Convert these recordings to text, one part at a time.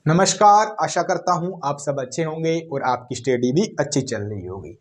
नमस्कार। आशा करता हूँ आप सब अच्छे होंगे और आपकी स्टडी भी अच्छी चल रही होगी।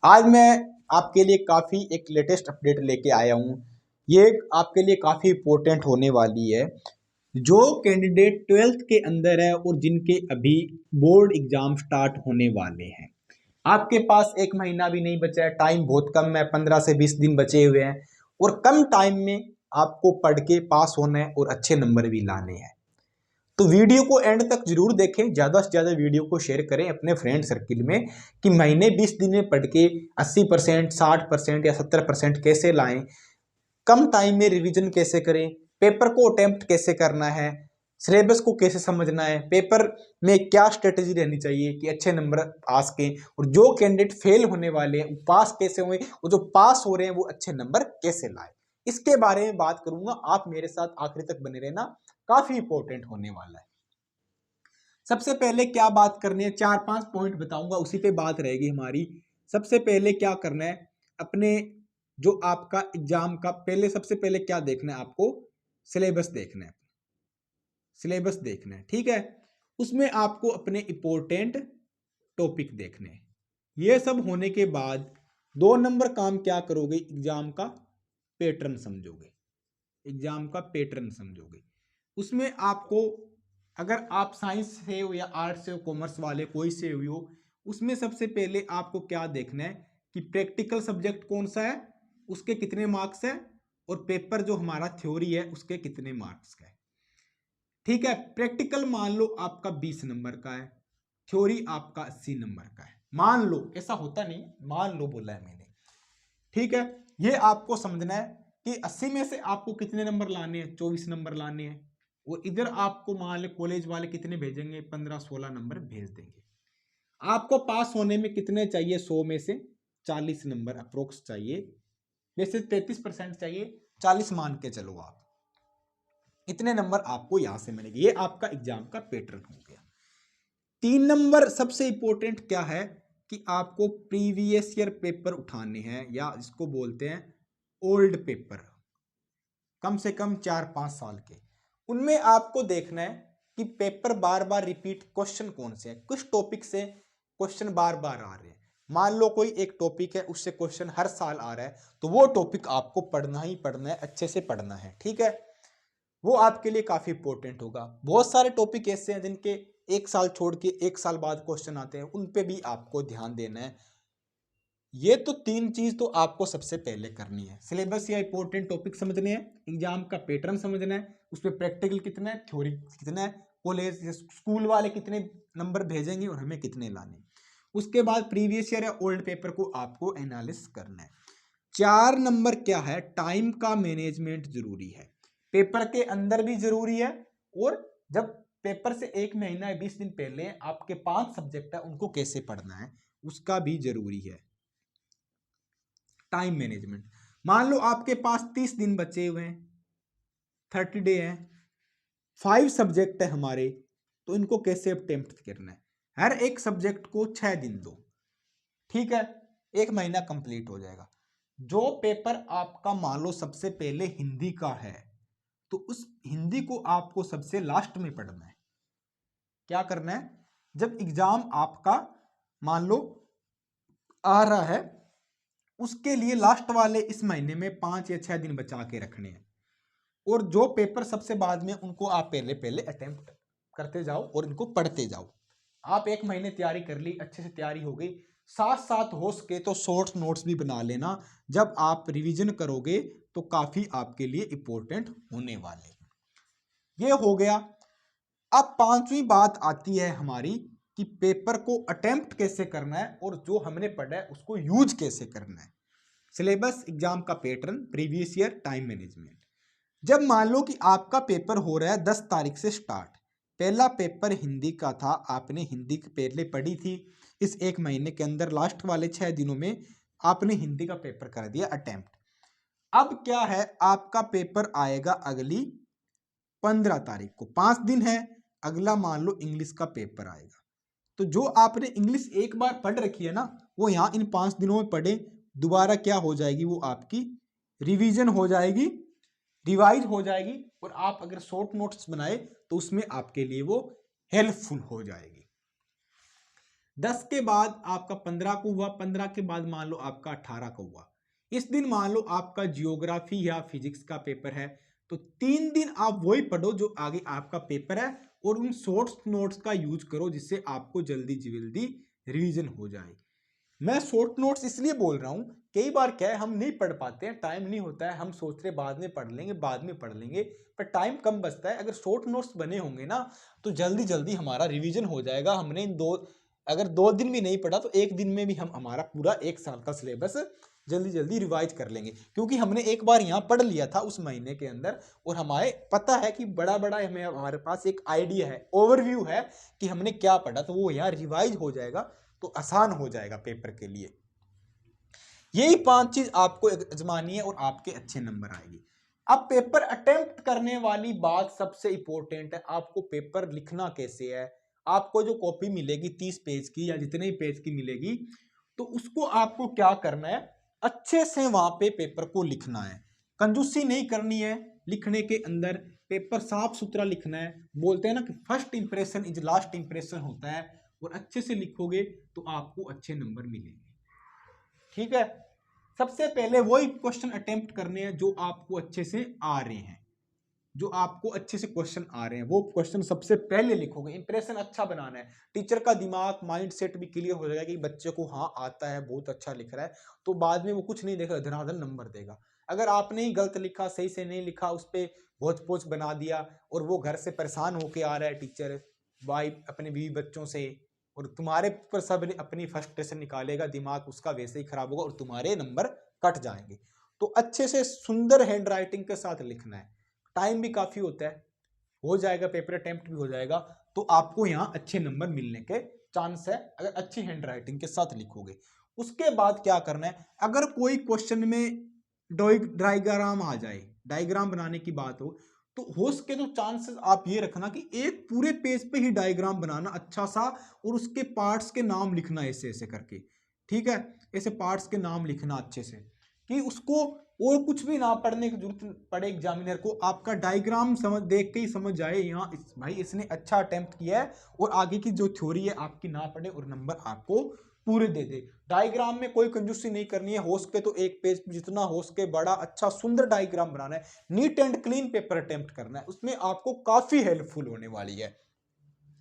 आज मैं आपके लिए काफ़ी एक लेटेस्ट अपडेट लेके आया हूँ। ये आपके लिए काफ़ी इम्पोर्टेंट होने वाली है। जो कैंडिडेट 12th के अंदर है और जिनके अभी बोर्ड एग्जाम स्टार्ट होने वाले हैं, आपके पास एक महीना भी नहीं बचा है, टाइम बहुत कम है, 15 से 20 दिन बचे हुए हैं और कम टाइम में आपको पढ़ के पास होना है और अच्छे नंबर भी लाने हैं। तो वीडियो को एंड तक जरूर देखें, ज़्यादा से ज़्यादा वीडियो को शेयर करें अपने फ्रेंड सर्किल में कि महीने 20 दिन में पढ़ के 80%, 60% या 70% कैसे लाएं, कम टाइम में रिवीजन कैसे करें, पेपर को अटेम्प्ट कैसे करना है, सिलेबस को कैसे समझना है, पेपर में क्या स्ट्रेटेजी रहनी चाहिए कि अच्छे नंबर आ सकें, और जो कैंडिडेट फेल होने वाले हैं वो पास कैसे हुए और जो पास हो रहे हैं वो अच्छे नंबर कैसे लाए, इसके बारे में बात करूंगा। आप मेरे साथ आखिरी तक बने रहना, काफी इंपॉर्टेंट होने वाला है। सबसे पहले क्या बात करनी है, 4-5 पॉइंट बताऊंगा, उसी पे बात रहेगी हमारी। सबसे पहले क्या करना है, अपने जो आपका एग्जाम का पहले सबसे पहले क्या देखना है, आपको सिलेबस देखना है। सिलेबस देखना है, ठीक है। उसमें आपको अपने इंपॉर्टेंट टॉपिक देखने हैं। ये सब होने के बाद 2 नंबर काम क्या करोगे, एग्जाम का पैटर्न समझोगे। एग्जाम का पैटर्न समझोगे। उसमें आपको, अगर आप साइंस से हो या आर्ट्स से हो, कॉमर्स वाले कोई से भी हो, उसमें सबसे पहले आपको क्या देखना है कि प्रैक्टिकल सब्जेक्ट कौन सा है, उसके कितने मार्क्स है, और पेपर जो हमारा थ्योरी है उसके कितने मार्क्स का है। ठीक है, प्रैक्टिकल मान लो आपका 20 नंबर का है, थ्योरी आपका 80 नंबर का है। मान लो, ऐसा होता नहीं, मान लो बोला है मैंने। ठीक है, ये आपको समझना है कि 80 में से आपको कितने नंबर लाने हैं, 24 नंबर लाने हैं, और इधर आपको मान ले कॉलेज वाले कितने भेजेंगे, 15-16 नंबर भेज देंगे। आपको पास होने में कितने चाहिए, 100 में से 40 नंबर अप्रोक्स चाहिए, वैसे 33% चाहिए, 40 मान के चलो आप। इतने नंबर आपको यहां से मिलेंगे। ये आपका एग्जाम का पैटर्न हो गया। 3 नंबर सबसे इंपॉर्टेंट क्या है कि आपको प्रीवियस ईयर पेपर उठाने हैं, या इसको बोलते हैं ओल्ड पेपर, कम से कम 4-5 साल के। उनमें आपको देखना है कि पेपर बार बार रिपीट क्वेश्चन कौन से हैं, कुछ टॉपिक से क्वेश्चन बार बार आ रहे हैं। मान लो कोई एक टॉपिक है, उससे क्वेश्चन हर साल आ रहा है, तो वो टॉपिक आपको पढ़ना ही पढ़ना है, अच्छे से पढ़ना है, ठीक है। वो आपके लिए काफी इंपॉर्टेंट होगा। बहुत सारे टॉपिक ऐसे हैं जिनके 1 साल छोड़ के 1 साल बाद क्वेश्चन आते हैं, उन पे भी आपको ध्यान देना है। ये तो 3 चीज तो आपको सबसे पहले करनी है। सिलेबस या इंपॉर्टेंट टॉपिक समझने हैं, एग्जाम का पैटर्न समझना है, उसमें प्रैक्टिकल कितना है, थ्योरी कितना है, कॉलेज स्कूल वाले कितने नंबर भेजेंगे और हमें कितने लाने। उसके बाद प्रीवियस ईयर या ओल्ड पेपर को आपको एनालिसिस करना है। 4 नंबर क्या है, टाइम का मैनेजमेंट जरूरी है। पेपर के अंदर भी जरूरी है, और जब पेपर से 1 महीना या 20 दिन पहले आपके 5 सब्जेक्ट है उनको कैसे पढ़ना है, उसका भी जरूरी है। टाइम मैनेजमेंट, मान लो आपके पास 30 दिन बचे हुए हैं, 30 डे हैं, 5 सब्जेक्ट है हमारे, तो इनको कैसे अटेम्प्ट करना है। हर एक सब्जेक्ट को 6 दिन दो, ठीक है, 1 महीना कंप्लीट हो जाएगा। जो पेपर आपका मान लो सबसे पहले हिंदी का है, तो उस हिंदी को आपको सबसे लास्ट में पढ़ना है। क्या करना है, जब एग्जाम आपका मान लो आ रहा है, उसके लिए लास्ट वाले इस महीने में 5 या 6 दिन बचा के रखने हैं, और जो पेपर सबसे बाद में उनको आप पहले पहले अटेम्प्ट करते जाओ और इनको पढ़ते जाओ। आप 1 महीने तैयारी कर ली, अच्छे से तैयारी हो गई, साथ साथ हो सके तो शॉर्ट नोट्स भी बना लेना। जब आप रिवीजन करोगे तो काफी आपके लिए इंपॉर्टेंट होने वाले। ये हो गया। अब 5वीं बात आती है हमारी कि पेपर को अटेम्प्ट कैसे करना है और जो हमने पढ़ा है उसको यूज कैसे करना है। सिलेबस, एग्जाम का pattern, previous year, time management. जब मान लो कि आपका पेपर हो रहा है 10 तारीख से स्टार्ट, पहला पेपर हिंदी का था, आपने हिंदी पहले पढ़ी थी, इस 1 महीने के अंदर लास्ट वाले 6 दिनों में आपने हिंदी का पेपर कर दिया अटेम्प्ट। अब क्या है, आपका पेपर आएगा अगली 15 तारीख को, 5 दिन है, अगला मान लो इंग्लिश का पेपर आएगा। तो जो आपने इंग्लिश एक बार पढ़ रखी है ना, वो यहाँ इन 5 दिनों में पढ़े, दोबारा क्या हो जाएगी, वो आपकी रिवीजन हो जाएगी, रिवाइज हो जाएगी, और आप अगर शॉर्ट नोट्स बनाए तो उसमें आपके लिए वो हेल्पफुल हो जाएगी। 10 के बाद आपका 15 को हुआ, 15 के बाद मान लो आपका 18 को हुआ। इस दिन मान लो आपका जियोग्राफी या फिजिक्स का पेपर है, तो 3 दिन आप वही पढ़ो जो आगे आपका पेपर है और उन शॉर्ट नोट्स का यूज करो जिससे आपको जल्दी जल्दी रिवीजन हो जाए। मैं शॉर्ट नोट्स इसलिए बोल रहा हूं, कई बार क्या है हम नहीं पढ़ पाते हैं, टाइम नहीं होता है, हम सोच रहे बाद में पढ़ लेंगे बाद में पढ़ लेंगे, पर टाइम कम बचता है। अगर शॉर्ट नोट्स बने होंगे ना तो जल्दी जल्दी हमारा रिवीजन हो जाएगा। हमने अगर 2 दिन भी नहीं पढ़ा तो 1 दिन में भी हम हमारा पूरा 1 साल का सिलेबस जल्दी जल्दी रिवाइज कर लेंगे, क्योंकि हमने एक बार यहाँ पढ़ लिया था उस महीने के अंदर और हमारे पता है कि बड़ा बड़ा हमें हमारे पास एक आइडिया है, ओवरव्यू है कि हमने क्या पढ़ा, तो वो यहाँ रिवाइज हो जाएगा तो आसान हो जाएगा पेपर के लिए। यही 5 चीज आपको आजमानी है और आपके अच्छे नंबर आएंगे। अब पेपर अटेम्प्ट करने वाली बात सबसे इंपॉर्टेंट है, आपको पेपर लिखना कैसे है। आपको जो कॉपी मिलेगी 30 पेज की या जितने ही पेज की मिलेगी, तो उसको आपको क्या करना है, अच्छे से वहां पे पेपर को लिखना है, कंजूसी नहीं करनी है लिखने के अंदर, पेपर साफ सुथरा लिखना है। बोलते हैं ना कि first impression is last impression होता है, और अच्छे से लिखोगे तो आपको अच्छे नंबर मिलेंगे। ठीक है, सबसे पहले वही क्वेश्चन अटेम्प्ट करने हैं जो आपको अच्छे से आ रहे हैं, जो आपको अच्छे से क्वेश्चन आ रहे हैं वो क्वेश्चन सबसे पहले लिखोगे। इंप्रेशन अच्छा बनाना है, टीचर का दिमाग माइंड सेट भी क्लियर हो जाएगा कि बच्चे को हाँ आता है, बहुत अच्छा लिख रहा है, तो बाद में वो कुछ नहीं देगा, धनाधन नंबर देगा। अगर आपने ही गलत लिखा, सही से नहीं लिखा, उस पर भोज पोच बना दिया और वो घर से परेशान होके आ रहा है टीचर वाइफ अपने बीवी बच्चों से, और तुम्हारे पर सब अपनी फ्रस्ट्रेशन निकालेगा, दिमाग उसका वैसे ही खराब होगा और तुम्हारे नंबर कट जाएंगे। तो अच्छे से सुंदर हैंड राइटिंग के साथ लिखना है, टाइम भी काफी होता है, हो जाएगा, पेपर अटेम्प्ट भी हो जाएगा, तो आपको यहाँ अच्छे नंबर मिलने के चांस है अगर अच्छी हैंड राइटिंग के साथ लिखोगे। उसके बाद क्या करना है, अगर कोई क्वेश्चन में डायग्राम आ जाए, डायग्राम बनाने की बात हो सके तो चांसेस आप ये रखना कि एक पूरे पेज पे ही डायग्राम बनाना अच्छा सा, और उसके पार्ट्स के नाम लिखना ऐसे ऐसे करके। ठीक है, ऐसे पार्ट्स के नाम लिखना अच्छे से कि उसको और कुछ भी ना पढ़ने की जरूरत पड़े एग्जामिनर को, आपका डायग्राम समझ देख के ही समझ जाए यहाँ भाई इसने अच्छा अटेम्प्ट किया है, और आगे की जो थ्योरी है आपकी ना पढ़े और नंबर आपको पूरे दे दे। डायग्राम में कोई कंजूसी नहीं करनी है, हो सके तो एक पेज जितना हो सके बड़ा अच्छा सुंदर डायग्राम बनाना है, neat and clean paper attempt करना है, उसमें आपको काफी हेल्पफुल होने वाली है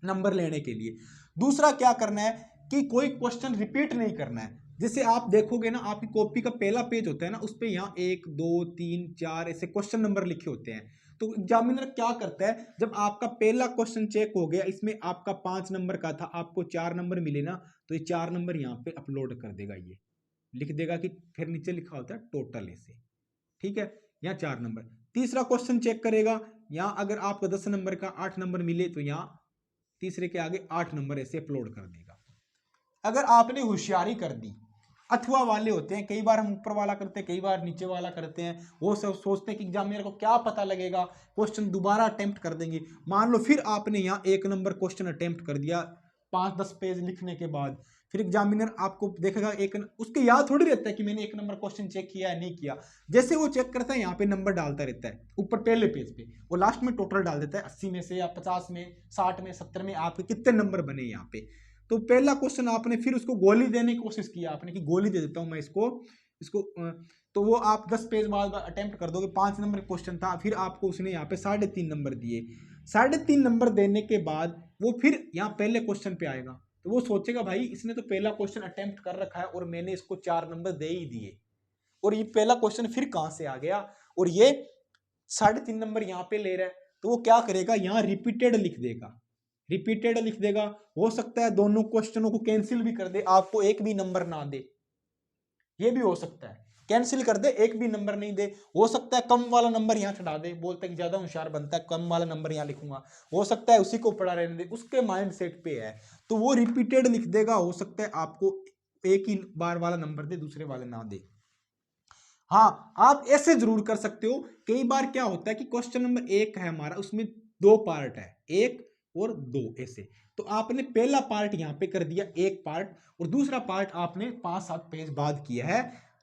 नंबर लेने के लिए। दूसरा क्या करना है कि कोई क्वेश्चन रिपीट नहीं करना है। जैसे आप देखोगे ना, आपकी कॉपी का पहला पेज होता है ना, उस पे यहाँ 1 2 3 4 ऐसे क्वेश्चन नंबर लिखे होते हैं। तो एग्जामिनर क्या करता है, जब आपका पहला क्वेश्चन चेक हो गया, इसमें आपका 5 नंबर का था, आपको 4 नंबर मिले ना, तो ये 4 नंबर यहाँ पे अपलोड कर देगा, ये लिख देगा कि फिर नीचे लिखा होता है टोटल ऐसे। ठीक है, यहाँ 4 नंबर। तीसरा क्वेश्चन चेक करेगा, यहाँ अगर आपको 10 नंबर का 8 नंबर मिले तो यहाँ तीसरे के आगे 8 नंबर ऐसे अपलोड कर देगा। अगर आपने होशियारी कर दी, अथवा वाले होते हैं, कई बार हम ऊपर वाला करते हैं, कई बार नीचे वाला करते हैं, वो सब सोचते हैं कि एग्जामिनर को क्या पता लगेगा, क्वेश्चन दोबारा अटेम्प्ट कर देंगे। मान लो फिर आपने यहाँ 1 नंबर क्वेश्चन अटेम्प्ट कर दिया 5-10 पेज लिखने के बाद, फिर एग्जामिनर आपको देखेगा, एक उसके याद थोड़ी रहता है कि मैंने 1 नंबर क्वेश्चन चेक किया है नहीं किया। जैसे वो चेक करता है यहाँ पे नंबर डालता रहता है ऊपर पहले पेज पे, वो लास्ट में टोटल डाल देता है 80 में से या 50 में 60 में 70 में आपके कितने नंबर बने यहाँ पे। तो पहला क्वेश्चन आपने फिर उसको गोली देने की कोशिश किया आपने कि गोली दे देता हूं मैं इसको इसको तो वो आप 10 पेज बाद अटेम्प्ट कर दोगे, 5 नंबर क्वेश्चन था, फिर आपको उसने यहाँ पे 3.5 नंबर दिए। 3.5 नंबर देने के बाद वो फिर यहाँ पहले क्वेश्चन पे आएगा, तो वो सोचेगा भाई इसने तो पहला क्वेश्चन अटेम्प्ट कर रखा है और मैंने इसको 4 नंबर दे ही दिए, और ये पहला क्वेश्चन फिर कहां से आ गया, और ये 3.5 नंबर यहाँ पे ले रहा है, तो वो क्या करेगा, यहाँ रिपीटेड लिख देगा, रिपीटेड लिख देगा। हो सकता है दोनों क्वेश्चनों को कैंसिल भी कर दे, आपको एक भी नंबर ना दे, ये भी हो सकता है, कैंसिल कर दे, एक भी नंबर नहीं दे। हो सकता है कम वाला नंबर यहाँ चढ़ा दे, बोलता है कि ज्यादा होशियार बनता है, कम वाला नंबर यहाँ लिखूंगा। हो सकता है उसी को पढ़ा रहने दे, उसके माइंड सेट पे है, तो वो रिपीटेड लिख देगा। हो सकता है आपको एक ही बार वाला नंबर दे, दूसरे वाले ना दे। हाँ, आप ऐसे जरूर कर सकते हो। कई बार क्या होता है कि क्वेश्चन नंबर 1 है हमारा, उसमें 2 पार्ट है, 1 और 2 ऐसे, तो आपने पहला पार्ट यहाँ पे कर दिया 1 पार्ट, और दूसरा पार्ट आपने 5-7 पेज बाद किया है,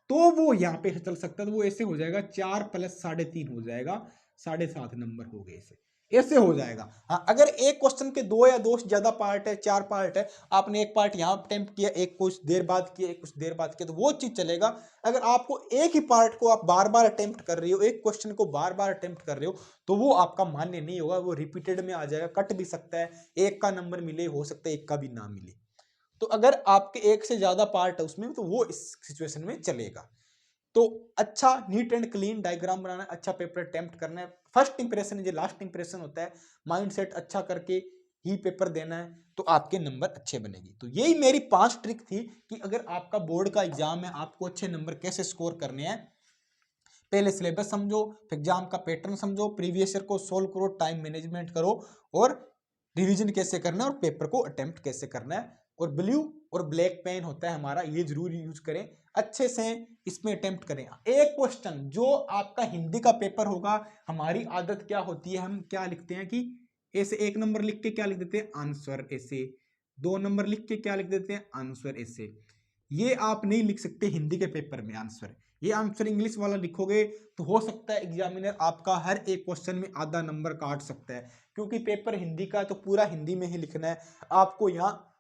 तो वो यहाँ पे चल सकता है। तो वो ऐसे हो जाएगा 4 + 3.5 हो जाएगा, 7.5 नंबर हो गए ऐसे। ऐसे हो जाएगा। हाँ, अगर एक क्वेश्चन के 2 या 2 से ज्यादा पार्ट है, 4 पार्ट है, आपने एक पार्ट यहाँ अटेम्प्ट किया, एक कुछ देर बाद किया, एक कुछ देर बाद किया, तो वो चीज चलेगा। अगर आपको एक ही पार्ट को आप बार बार अटेम्प्ट कर रहे हो, एक क्वेश्चन को बार बार अटेम्प्ट कर रहे हो, तो वो आपका मान्य नहीं होगा, वो रिपीटेड में आ जाएगा, कट भी सकता है, एक का नंबर मिले, हो सकता है एक का भी ना मिले। तो अगर आपके एक से ज्यादा पार्ट है उसमें, तो वो इस सिचुएशन में चलेगा। तो अच्छा नीट एंड क्लीन डायग्राम बनाना, अच्छा पेपर अटेम्प्ट करना है। फर्स्ट इंप्रेशन जो लास्ट इंप्रेशन होता है, माइंडसेट अच्छा करके ही पेपर देना है, तो आपके नंबर अच्छे बनेगी। तो यही मेरी 5 ट्रिक थी कि अगर आपका बोर्ड का एग्जाम है, आपको अच्छे नंबर कैसे स्कोर करने हैं। पहले सिलेबस समझो, एग्जाम का पैटर्न समझो, प्रीवियस ईयर को सोल्व करो, टाइम मैनेजमेंट करो, और रिवीजन कैसे करना है, और पेपर को अटेम्प्ट कैसे करना है। और ब्लू और ब्लैक पेन होता है हमारा, ये जरूर यूज करें, अच्छे से इसमें अटेम्प्ट करें। एक क्वेश्चन जो आपका हिंदी का पेपर होगा, हमारी आदत क्या होती है, हम क्या लिखते हैं कि ऐसे 1 नंबर लिख के क्या लिख देते हैं, आंसर ऐसे, 2 नंबर लिख के क्या लिख देते हैं, आंसर ऐसे। ये आप नहीं लिख सकते हिंदी के पेपर में आंसर। ये आंसर इंग्लिश वाला लिखोगे तो हो सकता है एग्जामिनर आपका हर एक क्वेश्चन में आधा नंबर काट सकता है, क्योंकि पेपर हिंदी का है तो पूरा हिंदी में ही लिखना है, आपको यहाँ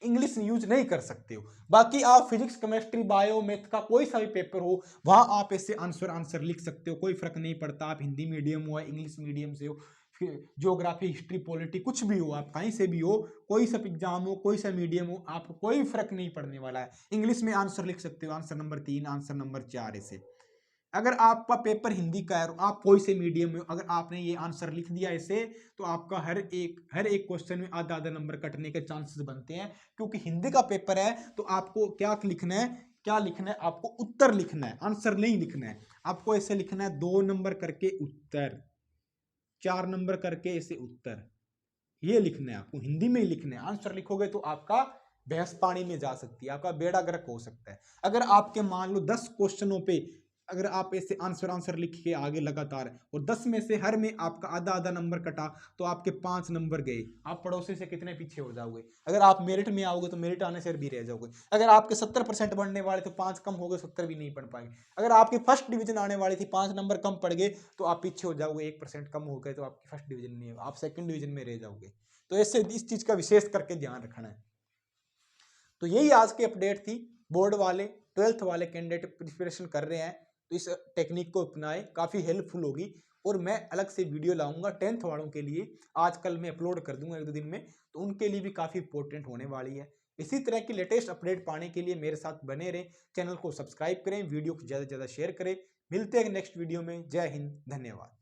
इंग्लिश यूज नहीं कर सकते हो। बाकी आप फिजिक्स, केमिस्ट्री, बायो, मैथ का कोई सा भी पेपर हो, वहां आप ऐसे आंसर लिख सकते हो, कोई फर्क नहीं पड़ता। आप हिंदी मीडियम हो या इंग्लिश मीडियम से हो, ज्योग्राफी, हिस्ट्री, पॉलिटी, कुछ भी हो, आप कहीं से भी हो, कोई सा एग्जाम हो, कोई सा मीडियम हो, आपको कोई फर्क नहीं पड़ने वाला है। इंग्लिश में आंसर लिख सकते हो, आंसर नंबर 3, आंसर नंबर 4 ऐसे। अगर आपका पेपर हिंदी का है, आप कोई से मीडियम में, अगर आपने ये आंसर लिख दिया ऐसे, तो आपका हर एक क्वेश्चन में आधा आधा नंबर कटने के चांसेस बनते हैं। क्योंकि हिंदी का पेपर है तो आपको क्या लिखना है, क्या लिखना है, आपको उत्तर लिखना है, आंसर नहीं लिखना है। आपको ऐसे लिखना है, 2 नंबर करके उत्तर, 4 नंबर करके ऐसे उत्तर, ये लिखना है आपको, हिंदी में ही लिखना है। आंसर लिखोगे तो आपका भैंस पानी में जा सकती है, आपका बेड़ा गर्क हो सकता है। अगर आपके मान लो 10 क्वेश्चनों पे अगर आप ऐसे आंसर लिख के आगे लगातार, और 10 में से हर में आपका आधा आधा नंबर कटा, तो आपके 5 नंबर गए, आप पड़ोसी से कितने पीछे हो जाओगे। अगर आप मेरिट में आओगे तो मेरिट आने से भी रह जाओगे। अगर आपके 70% बढ़ने वाले थे, 5 कम हो गए, 70 भी नहीं पढ़ पाएंगे। अगर आपकी फर्स्ट डिवीजन आने वाली थी, 5 नंबर कम पड़ गए, तो आप पीछे हो जाओगे, 1% कम हो गए तो आपकी फर्स्ट डिवीजन नहीं होगा, आप सेकंड डिवीजन में रह जाओगे। तो ऐसे इस चीज का विशेष करके ध्यान रखना है। तो यही आज की अपडेट थी। बोर्ड वाले, 12th वाले कैंडिडेट प्रिपरेशन कर रहे हैं तो इस टेक्निक को अपनाएं, काफी हेल्पफुल होगी। और मैं अलग से वीडियो लाऊंगा 10th वालों के लिए, आजकल मैं अपलोड कर दूंगा 1-2 दिन में, तो उनके लिए भी काफी इंपॉर्टेंट होने वाली है। इसी तरह की लेटेस्ट अपडेट पाने के लिए मेरे साथ बने रहें, चैनल को सब्सक्राइब करें, वीडियो को ज्यादा से ज्यादा शेयर करें। मिलते हैं नेक्स्ट वीडियो में। जय हिंद, धन्यवाद।